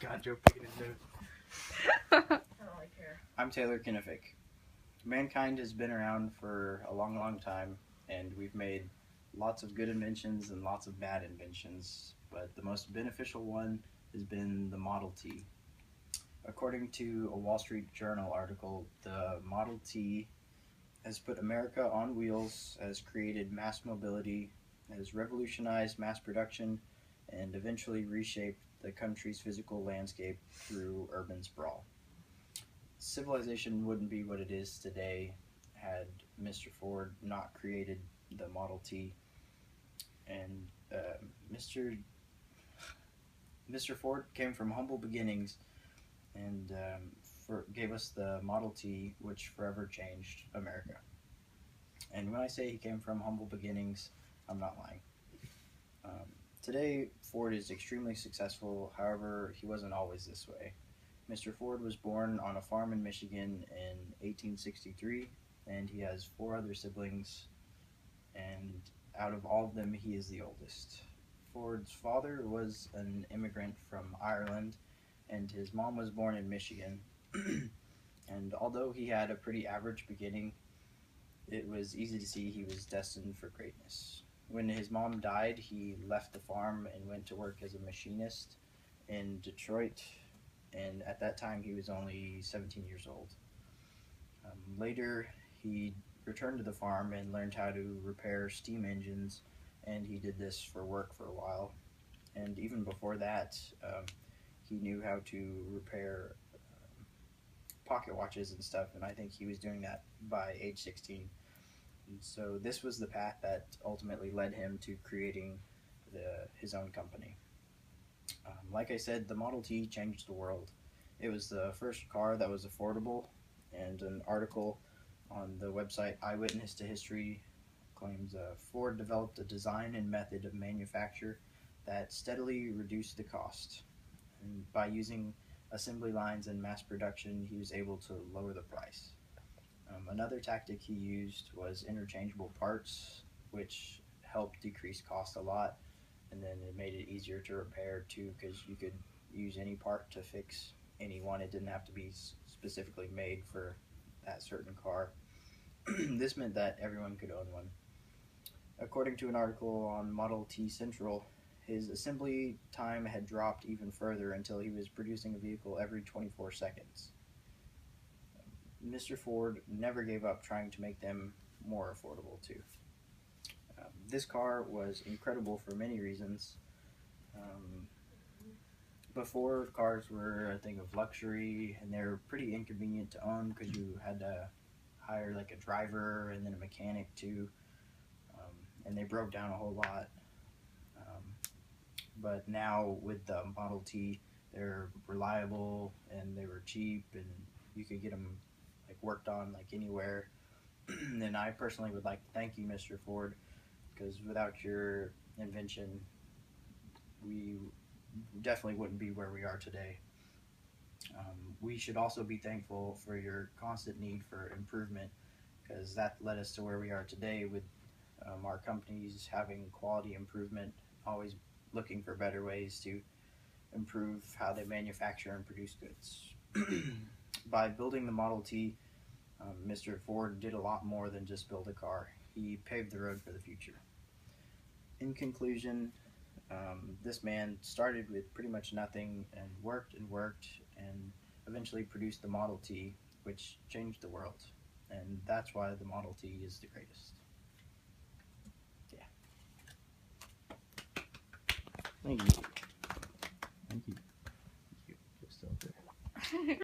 God, Joe picking his nose. I don't like hair. I'm Taylor Kenefick. Mankind has been around for a long, long time, and we've made lots of good inventions and lots of bad inventions, but the most beneficial one has been the Model T. According to a Wall Street Journal article, the Model T has put America on wheels, has created mass mobility, has revolutionized mass production, and eventually reshaped the country's physical landscape through urban sprawl. Civilization wouldn't be what it is today had Mr. Ford not created the Model T. And Mr. Ford came from humble beginnings and gave us the Model T, which forever changed America. And when I say he came from humble beginnings, I'm not lying. Today, Ford is extremely successful. However, he wasn't always this way. Mr. Ford was born on a farm in Michigan in 1863, and he has 4 other siblings, and out of all of them, he is the oldest. Ford's father was an immigrant from Ireland, and his mom was born in Michigan. And although he had a pretty average beginning, it was easy to see he was destined for greatness. When his mom died, he left the farm and went to work as a machinist in Detroit, and at that time he was only 17 years old. Later, he returned to the farm and learned how to repair steam engines, and he did this for work for a while. And even before that, he knew how to repair pocket watches and stuff, and I think he was doing that by age 16. And so this was the path that ultimately led him to creating his own company. Like I said, the Model T changed the world. It was the first car that was affordable, and an article on the website Eyewitness to History claims Ford developed a design and method of manufacture that steadily reduced the cost. And by using assembly lines and mass production, he was able to lower the price. Another tactic he used was interchangeable parts, which helped decrease cost a lot, and then it made it easier to repair too, because you could use any part to fix any one. It didn't have to be specifically made for that certain car. This meant that everyone could own one. According to an article on Model T Central, his assembly time had dropped even further until he was producing a vehicle every 24 seconds. Mr. Ford never gave up trying to make them more affordable too. This car was incredible for many reasons. Before, cars were a thing of luxury, and they were pretty inconvenient to own because you had to hire like a driver and then a mechanic too, and they broke down a whole lot. But now with the Model T, they're reliable and they were cheap, and you could get them like worked on like anywhere. And I personally would like to thank you, Mr. Ford, because without your invention, we definitely wouldn't be where we are today. We should also be thankful for your constant need for improvement, because that led us to where we are today with our companies having quality improvement, always looking for better ways to improve how they manufacture and produce goods. By building the Model T, Mr. Ford did a lot more than just build a car. He paved the road for the future. In conclusion, this man started with pretty much nothing and worked and eventually produced the Model T, which changed the world. And that's why the Model T is the greatest. Yeah. Thank you.